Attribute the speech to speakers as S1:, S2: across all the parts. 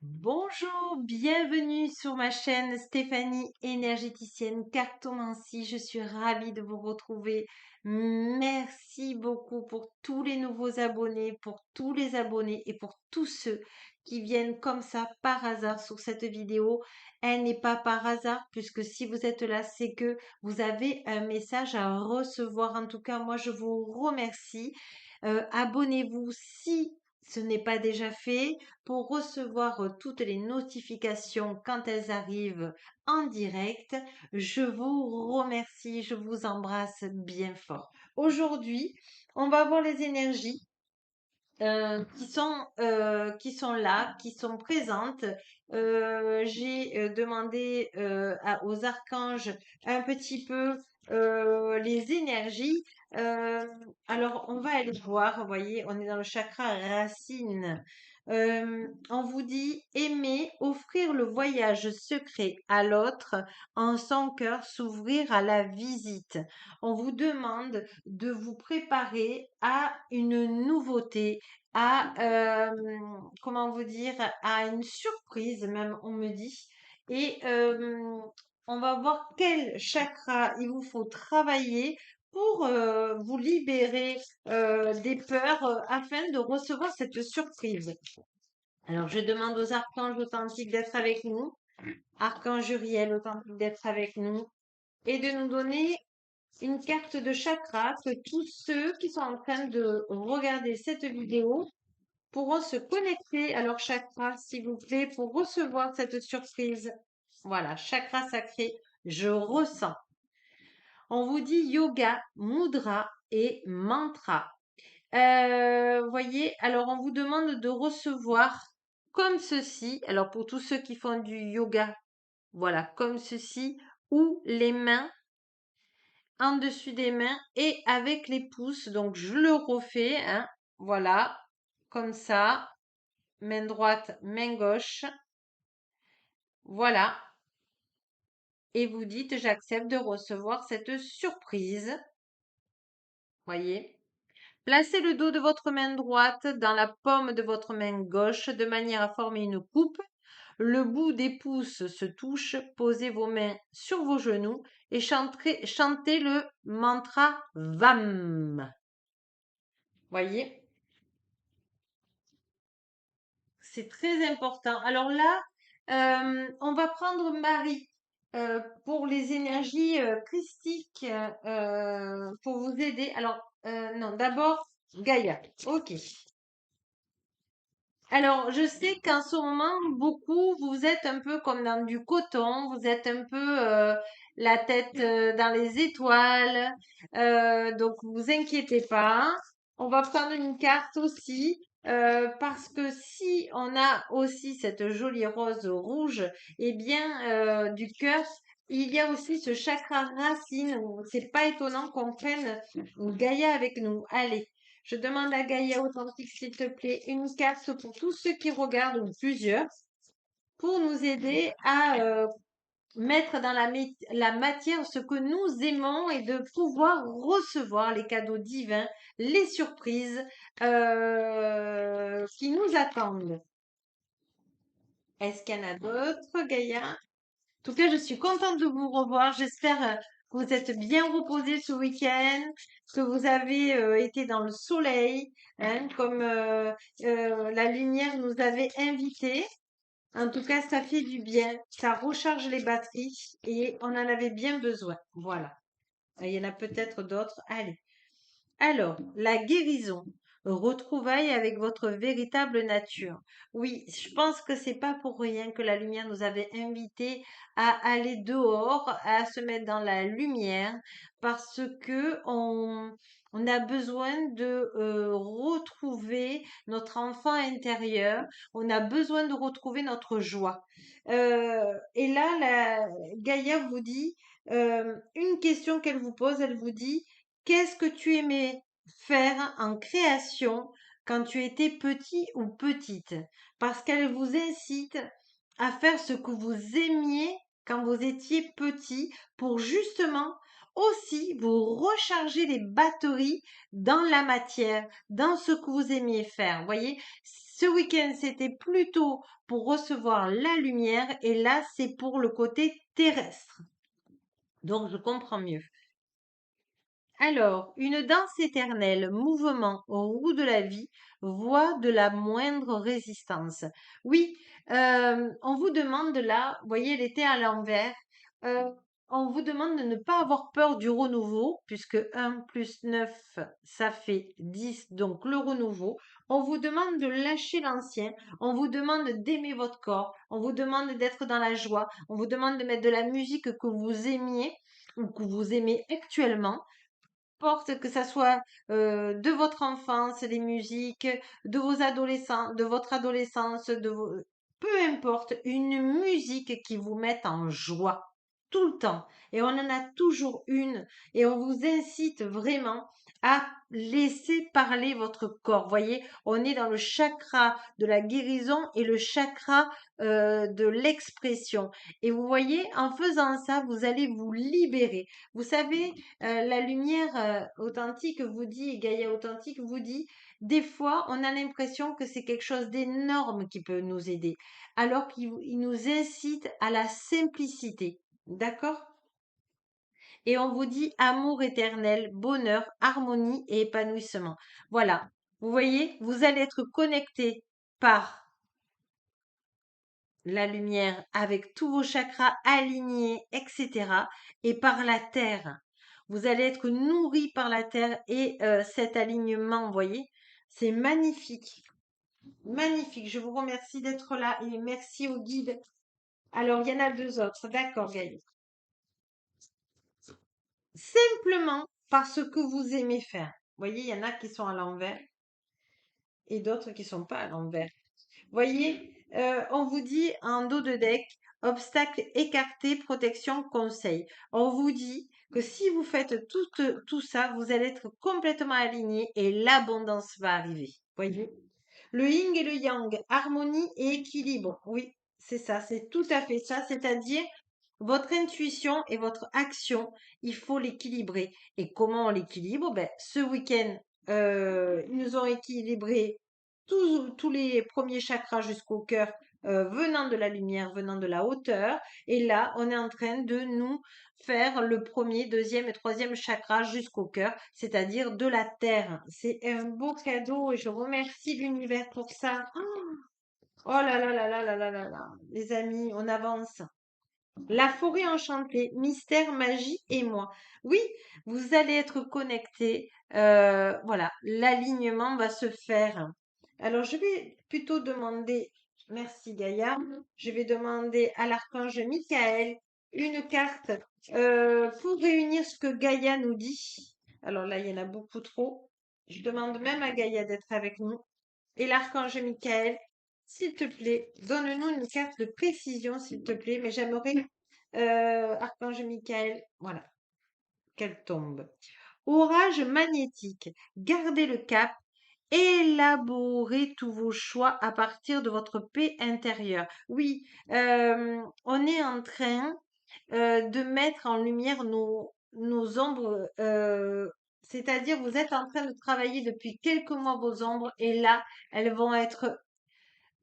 S1: Bonjour, bienvenue sur ma chaîne Stéphanie énergéticienne cartomancie. Je suis ravie de vous retrouver. Merci beaucoup pour tous les nouveaux abonnés, pour tous les abonnés et pour tous ceux qui viennent comme ça par hasard sur cette vidéo. Elle n'est pas par hasard puisque si vous êtes là, c'est que vous avez un message à recevoir. En tout cas, moi, je vous remercie. Abonnez-vous si ce n'est pas déjà fait pour recevoir toutes les notifications quand elles arrivent en direct. Je vous remercie, je vous embrasse bien fort. Aujourd'hui, on va voir les énergies qui sont là, qui sont présentes. J'ai demandé aux archanges un petit peu les énergies. Euh, alors, on va aller voir, vous voyez, on est dans le chakra racine. On vous dit aimer, offrir le voyage secret à l'autre, en son cœur s'ouvrir à la visite. On vous demande de vous préparer à une nouveauté, à, comment vous dire, à une surprise même, on me dit. Et on va voir quel chakra il vous faut travailler pour vous libérer des peurs afin de recevoir cette surprise. Alors, je demande aux archanges authentiques d'être avec nous, archange Uriel authentique d'être avec nous et de nous donner une carte de chakra que tous ceux qui sont en train de regarder cette vidéo pourront se connecter à leur chakra, s'il vous plaît, pour recevoir cette surprise. Voilà, chakra sacré, je ressens. On vous dit yoga, mudra et mantra. Voyez, alors on vous demande de recevoir comme ceci. Alors pour tous ceux qui font du yoga, voilà, comme ceci, ou les mains en dessus des mains et avec les pouces. Donc je le refais, hein, voilà, comme ça. Main droite, main gauche. Voilà. Et vous dites, j'accepte de recevoir cette surprise. Voyez. Placez le dos de votre main droite dans la paume de votre main gauche de manière à former une coupe. Le bout des pouces se touche. Posez vos mains sur vos genoux et chantez le mantra VAM. Voyez. C'est très important. Alors là, on va prendre Marie pour les énergies christiques pour vous aider. Alors, non, d'abord Gaïa. Ok. Alors, je sais qu'en ce moment, beaucoup, vous êtes un peu comme dans du coton, vous êtes un peu la tête dans les étoiles, donc vous inquiétez pas. On va prendre une carte aussi, parce que si on a aussi cette jolie rose rouge, eh bien, du cœur, il y a aussi ce chakra racine. C'est pas étonnant qu'on prenne Gaïa avec nous. Allez. Je demande à Gaïa Authentique, s'il te plaît, une carte pour tous ceux qui regardent ou plusieurs pour nous aider à mettre dans la matière ce que nous aimons et de pouvoir recevoir les cadeaux divins, les surprises qui nous attendent. Est-ce qu'il y en a d'autres, Gaïa? En tout cas, je suis contente de vous revoir. J'espère que vous êtes bien reposés ce week-end, que vous avez été dans le soleil, hein, comme la lumière nous avait invités. En tout cas, ça fait du bien, ça recharge les batteries et on en avait bien besoin. Voilà. Il y en a peut-être d'autres. Allez. Alors, la guérison, retrouvailles avec votre véritable nature. Oui, je pense que c'est pas pour rien que la lumière nous avait invités à aller dehors, à se mettre dans la lumière, parce que on a besoin de retrouver notre enfant intérieur, on a besoin de retrouver notre joie. Et là, Gaïa vous dit, une question qu'elle vous pose, elle vous dit, qu'est-ce que tu aimais faire en création quand tu étais petit ou petite? Parce qu'elle vous incite à faire ce que vous aimiez quand vous étiez petit pour justement aussi vous recharger les batteries dans la matière, dans ce que vous aimiez faire. Vous voyez, Ce week-end, c'était plutôt pour recevoir la lumière et là, c'est pour le côté terrestre. Donc, je comprends mieux. Alors, une danse éternelle, mouvement au roue de la vie, voie de la moindre résistance. Oui, on vous demande là, vous voyez l'été à l'envers, euh, on vous demande de ne pas avoir peur du renouveau, puisque 1 plus 9, ça fait 10, donc le renouveau. On vous demande de lâcher l'ancien, on vous demande d'aimer votre corps, on vous demande d'être dans la joie, on vous demande de mettre de la musique que vous aimiez ou que vous aimez actuellement porte, que ça soit de votre enfance, les musiques, de vos adolescents, de votre adolescence, peu importe, une musique qui vous mette en joie tout le temps. Et on en a toujours une. Et on vous incite vraiment à laisser parler votre corps. Voyez, on est dans le chakra de la guérison et le chakra de l'expression. Et vous voyez, en faisant ça, vous allez vous libérer. Vous savez, la lumière authentique vous dit, Gaïa authentique vous dit, des fois, on a l'impression que c'est quelque chose d'énorme qui peut nous aider, alors qu'il nous incite à la simplicité. D'accord? Et on vous dit amour éternel, bonheur, harmonie et épanouissement. Voilà. Vous voyez, vous allez être connecté par la lumière avec tous vos chakras alignés, etc. et par la terre. Vous allez être nourri par la terre et cet alignement, vous voyez, c'est magnifique. Magnifique. Je vous remercie d'être là et merci au guide. Alors, il y en a deux autres. D'accord, Gaëlle. Simplement parce que vous aimez faire. Vous voyez, il y en a qui sont à l'envers et d'autres qui sont pas à l'envers. Voyez, on vous dit en dos de deck, obstacle écarté, protection, conseil. On vous dit que si vous faites tout ça, vous allez être complètement aligné et l'abondance va arriver. Voyez, le yin et le yang, harmonie et équilibre. Oui, c'est ça, c'est tout à fait ça. C'est-à-dire, votre intuition et votre action, il faut l'équilibrer. Et comment on l'équilibre? Ben, ce week-end, ils nous ont équilibré tous les premiers chakras jusqu'au cœur, venant de la lumière, venant de la hauteur. Et là, on est en train de nous faire le premier, deuxième et troisième chakra jusqu'au cœur, c'est-à-dire de la terre. C'est un beau cadeau et je remercie l'univers pour ça. Oh là là là là là là là là. Les amis, on avance. La forêt enchantée, mystère, magie et moi. Oui, vous allez être connectés. Voilà, l'alignement va se faire. Alors, je vais plutôt demander, merci Gaïa, je vais demander à l'archange Michael une carte pour réunir ce que Gaïa nous dit. Alors là, il y en a beaucoup trop. Je demande même à Gaïa d'être avec nous. Et l'archange Michael, s'il te plaît, donne-nous une carte de précision, s'il te plaît. Mais j'aimerais, archange Michael, voilà, qu'elle tombe. Orage magnétique. Gardez le cap. Élaborez tous vos choix à partir de votre paix intérieure. Oui, on est en train de mettre en lumière nos ombres. C'est-à-dire, vous êtes en train de travailler depuis quelques mois vos ombres et là, elles vont être,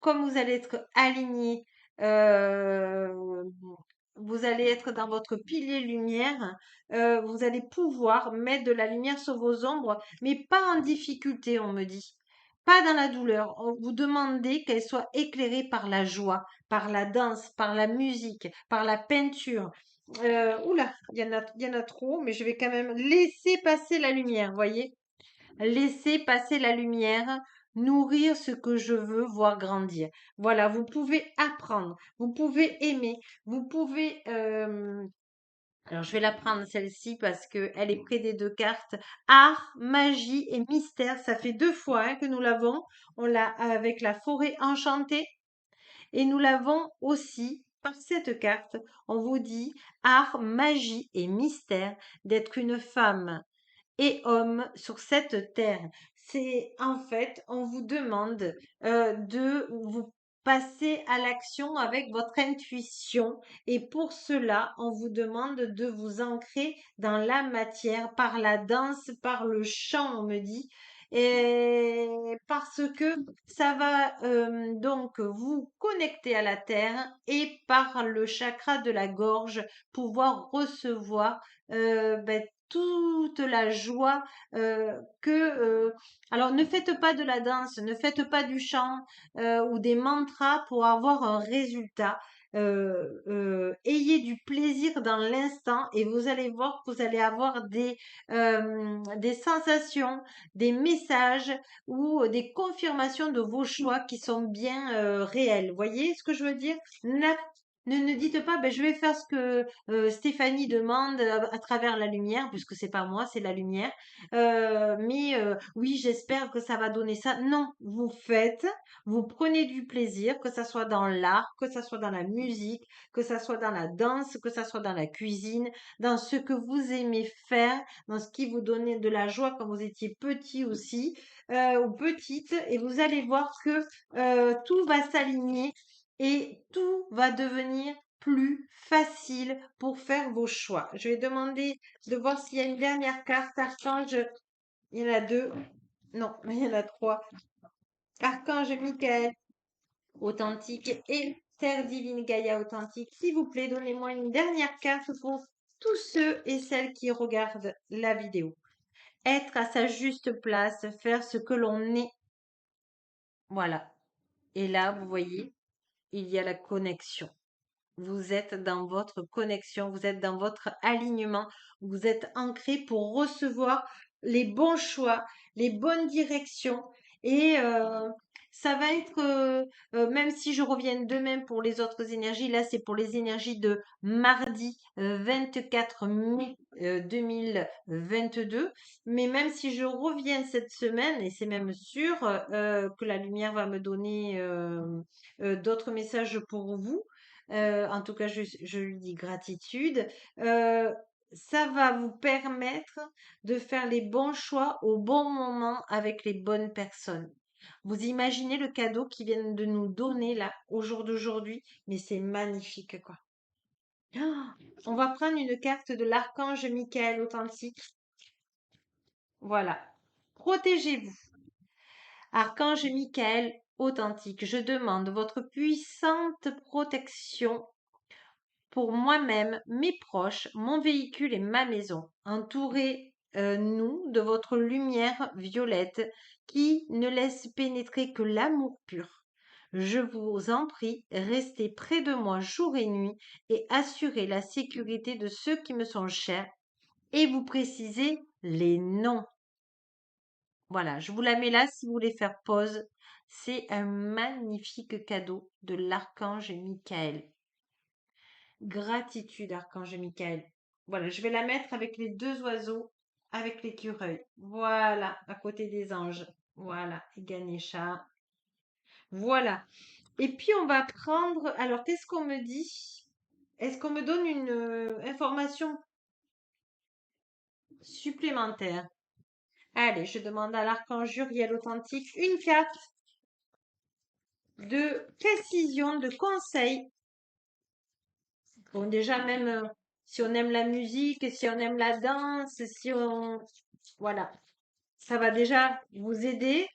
S1: comme vous allez être alignés, euh, vous allez être dans votre pilier lumière, vous allez pouvoir mettre de la lumière sur vos ombres, mais pas en difficulté, on me dit. Pas dans la douleur. On vous demandez qu'elles soient éclairées par la joie, par la danse, par la musique, par la peinture. Oula, il y en a trop, mais je vais quand même laisser passer la lumière, voyez? Laisser passer la lumière, nourrir ce que je veux voir grandir. Voilà, vous pouvez apprendre, vous pouvez aimer, vous pouvez... alors, je vais la prendre celle-ci parce qu'elle est près des deux cartes. Art, magie et mystère. Ça fait deux fois hein, que nous l'avons. On l'a avec la forêt enchantée et nous l'avons aussi par cette carte. On vous dit art, magie et mystère d'être une femme et hommes sur cette terre. C'est en fait, on vous demande de vous passer à l'action avec votre intuition et pour cela, on vous demande de vous ancrer dans la matière par la danse, par le chant, on me dit. et parce que ça va donc vous connecter à la terre et par le chakra de la gorge pouvoir recevoir toute la joie que alors ne faites pas de la danse, ne faites pas du chant ou des mantras pour avoir un résultat. Ayez du plaisir dans l'instant et vous allez voir que vous allez avoir des sensations, des messages ou des confirmations de vos choix qui sont bien réels. Voyez ce que je veux dire? Ne dites pas, ben, je vais faire ce que Stéphanie demande à travers la lumière, puisque c'est pas moi, c'est la lumière. Mais oui, j'espère que ça va donner ça. Non, vous faites, vous prenez du plaisir, que ça soit dans l'art, que ça soit dans la musique, que ça soit dans la danse, que ça soit dans la cuisine, dans ce que vous aimez faire, dans ce qui vous donnait de la joie quand vous étiez petit aussi ou petite, et vous allez voir que tout va s'aligner et tout va devenir plus facile pour faire vos choix. Je vais demander de voir s'il y a une dernière carte archange. Il y en a deux. Non, il y en a trois. Archange Michael, authentique, et Terre divine Gaïa authentique. S'il vous plaît, donnez-moi une dernière carte pour tous ceux et celles qui regardent la vidéo. Être à sa juste place, faire ce que l'on est. Voilà. Et là, vous voyez, il y a la connexion. Vous êtes dans votre connexion, vous êtes dans votre alignement, vous êtes ancré pour recevoir les bons choix, les bonnes directions. Et ça va être, même si je reviens demain pour les autres énergies, là c'est pour les énergies de mardi 24 mai 2022. Mais même si je reviens cette semaine, et c'est même sûr que la lumière va me donner d'autres messages pour vous, en tout cas, je lui dis gratitude. Euh, Ça va vous permettre de faire les bons choix au bon moment avec les bonnes personnes. Vous imaginez le cadeau qu'ils viennent de nous donner là, au jour d'aujourd'hui, mais c'est magnifique, quoi. Ah, on va prendre une carte de l'archange Michael authentique. Voilà. Protégez-vous. Archange Michael authentique, je demande votre puissante protection pour moi-même, mes proches, mon véhicule et ma maison. Entourez-nous de votre lumière violette qui ne laisse pénétrer que l'amour pur. Je vous en prie, restez près de moi jour et nuit et assurez la sécurité de ceux qui me sont chers et vous précisez les noms. Voilà, je vous la mets là si vous voulez faire pause. C'est un magnifique cadeau de l'archange Michael. Gratitude, archange Michael. Voilà, je vais la mettre avec les deux oiseaux, avec l'écureuil. Voilà, à côté des anges. Voilà, et Ganesha. Voilà. Et puis on va prendre. Alors, qu'est-ce qu'on me dit? Est-ce qu'on me donne une information supplémentaire? Allez, je demande à l'archange Uriel authentique une carte de précision, de conseil. Bon, déjà, même si on aime la musique, si on aime la danse, si on... Voilà, ça va déjà vous aider.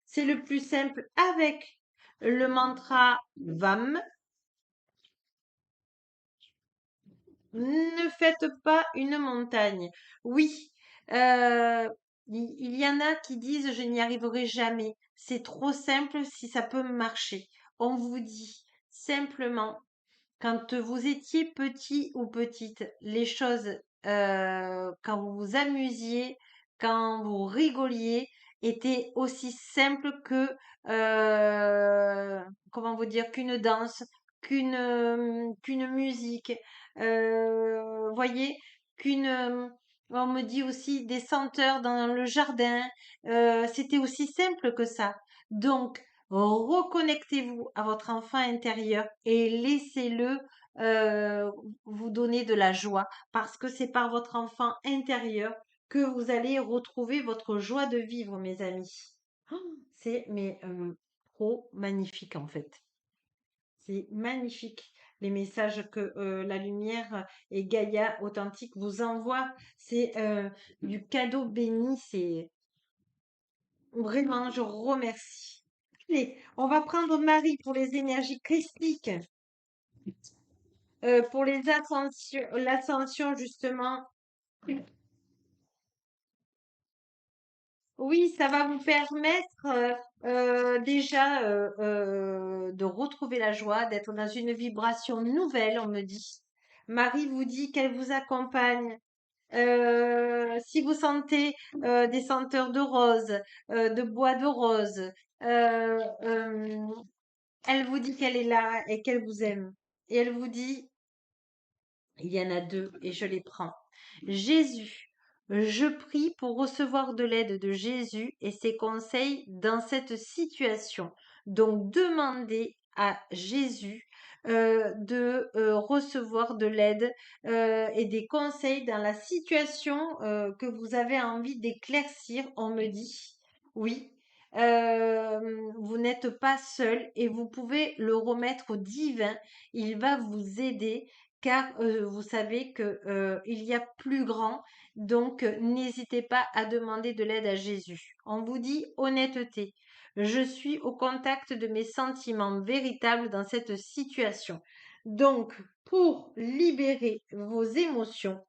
S1: C'est le plus simple avec le mantra VAM. Ne faites pas une montagne. Oui, il y en a qui disent je n'y arriverai jamais. C'est trop simple si ça peut marcher. On vous dit simplement quand vous étiez petit ou petite, les choses, quand vous vous amusiez, quand vous rigoliez, étaient aussi simples que, comment vous dire, qu'une danse, qu'une musique. Voyez, on me dit aussi des senteurs dans le jardin. C'était aussi simple que ça. Donc, reconnectez-vous à votre enfant intérieur et laissez-le euh, vous donner de la joie parce que c'est par votre enfant intérieur que vous allez retrouver votre joie de vivre, mes amis. C'est mais trop magnifique en fait. C'est magnifique les messages que la lumière et Gaïa authentique vous envoient. C'est du cadeau béni. C'est Vraiment, je remercie. Allez, on va prendre Marie pour les énergies christiques, pour les ascensions, l'ascension justement. Oui, ça va vous permettre déjà de retrouver la joie, d'être dans une vibration nouvelle, on me dit. Marie vous dit qu'elle vous accompagne. Si vous sentez des senteurs de rose, de bois de rose, euh, euh, elle vous dit qu'elle est là et qu'elle vous aime. Et elle vous dit, il y en a deux et je les prends. Jésus, je prie pour recevoir de l'aide de Jésus et ses conseils dans cette situation. Donc, demandez à Jésus de recevoir de l'aide et des conseils dans la situation que vous avez envie d'éclaircir. On me dit, oui, vous n'êtes pas seul et vous pouvez le remettre au divin. Il va vous aider car vous savez que il y a plus grand, donc n'hésitez pas à demander de l'aide à Jésus. On vous dit honnêteté. Je suis au contact de mes sentiments véritables dans cette situation. Donc, pour libérer vos émotions,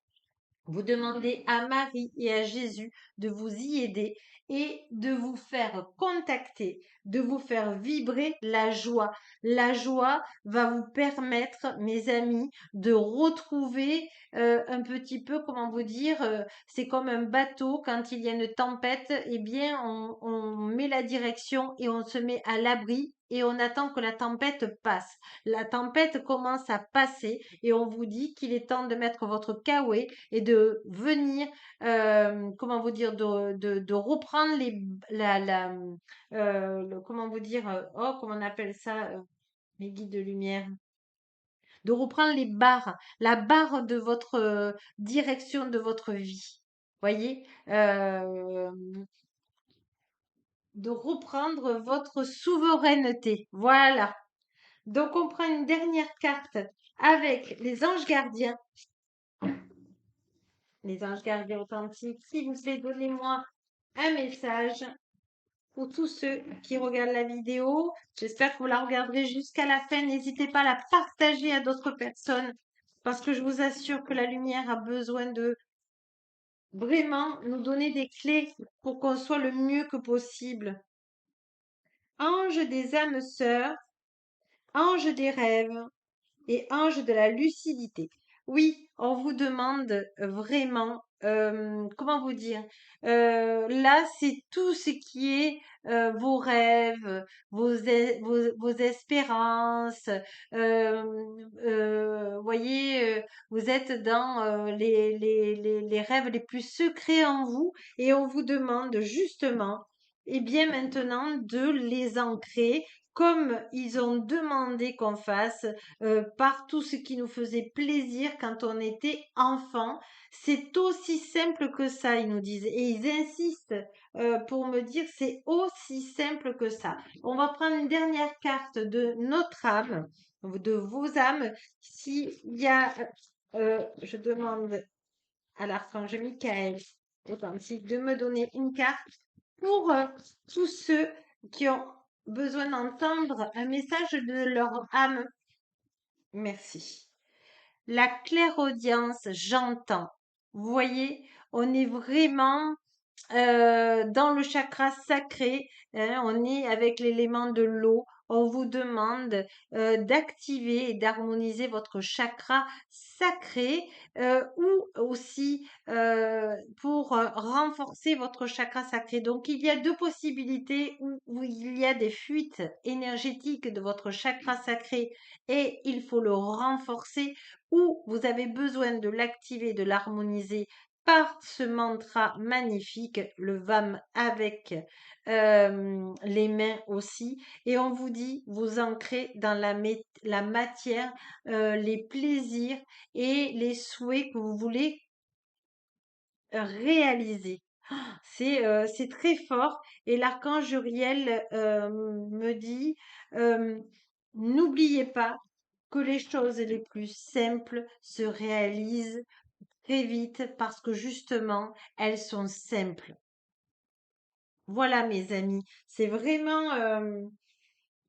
S1: vous demandez à Marie et à Jésus de vous y aider et de vous faire contacter, de vous faire vibrer la joie. La joie va vous permettre, mes amis, de retrouver un petit peu, comment vous dire, c'est comme un bateau quand il y a une tempête, eh bien on met la direction et on se met à l'abri et on attend que la tempête passe. La tempête commence à passer et on vous dit qu'il est temps de mettre votre kawaii et de venir, comment vous dire, de reprendre comment vous dire, oh, comment on appelle ça, les guides de lumière, de reprendre la barre de votre direction de votre vie. Voyez, de reprendre votre souveraineté. Voilà. Donc, on prend une dernière carte avec les anges gardiens. Les anges gardiens authentiques, s'il vous plaît, donnez-moi un message pour tous ceux qui regardent la vidéo. J'espère que vous la regarderez jusqu'à la fin. N'hésitez pas à la partager à d'autres personnes parce que je vous assure que la lumière a besoin de vraiment nous donner des clés pour qu'on soit le mieux que possible. Ange des âmes sœurs, ange des rêves, et ange de la lucidité. Oui, on vous demande vraiment, comment vous dire, là, c'est tout ce qui est vos rêves, vos espérances. Voyez, vous êtes dans les rêves les plus secrets en vous et on vous demande justement, et bien maintenant, de les ancrer comme ils ont demandé qu'on fasse par tout ce qui nous faisait plaisir quand on était enfant. C'est aussi simple que ça, ils nous disent. Et ils insistent pour me dire c'est aussi simple que ça. On va prendre une dernière carte de notre âme, de vos âmes. S'il y a, je demande à l'archange Michael, authentique, de me donner une carte pour tous ceux qui ont besoin d'entendre un message de leur âme. Merci. La clairaudience, j'entends. Vous voyez, on est vraiment dans le chakra sacré, hein, on est avec l'élément de l'eau. On vous demande d'activer et d'harmoniser votre chakra sacré ou aussi pour renforcer votre chakra sacré. Donc, il y a deux possibilités où il y a des fuites énergétiques de votre chakra sacré et il faut le renforcer ou vous avez besoin de l'activer, de l'harmoniser par ce mantra magnifique, le VAM avec les mains aussi. Et on vous dit, vous ancrez dans la matière les plaisirs et les souhaits que vous voulez réaliser. C'est très fort. Et l'archange Uriel me dit, euh, n'oubliez pas que les choses les plus simples se réalisent très vite parce que justement, elles sont simples. Voilà, mes amis, c'est vraiment,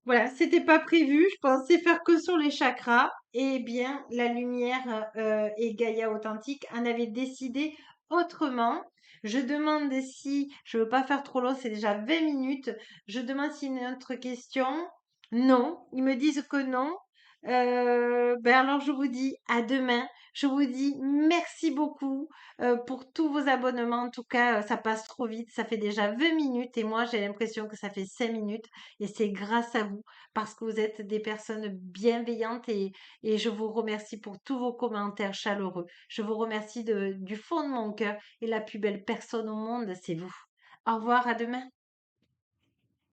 S1: voilà, c'était pas prévu. Je pensais faire que sur les chakras. Eh bien, la lumière et Gaïa authentique en avait décidé autrement. Je demande si, je veux pas faire trop long, c'est déjà 20 minutes. Je demande s'il y a une autre question. Non, ils me disent que non. Ben alors je vous dis à demain. Je vous dis merci beaucoup pour tous vos abonnements. En tout cas, ça passe trop vite. Ça fait déjà 20 minutes et moi j'ai l'impression que ça fait 5 minutes. Et c'est grâce à vous parce que vous êtes des personnes bienveillantes et je vous remercie pour tous vos commentaires chaleureux. Je vous remercie du fond de mon cœur et la plus belle personne au monde, c'est vous. Au revoir, à demain.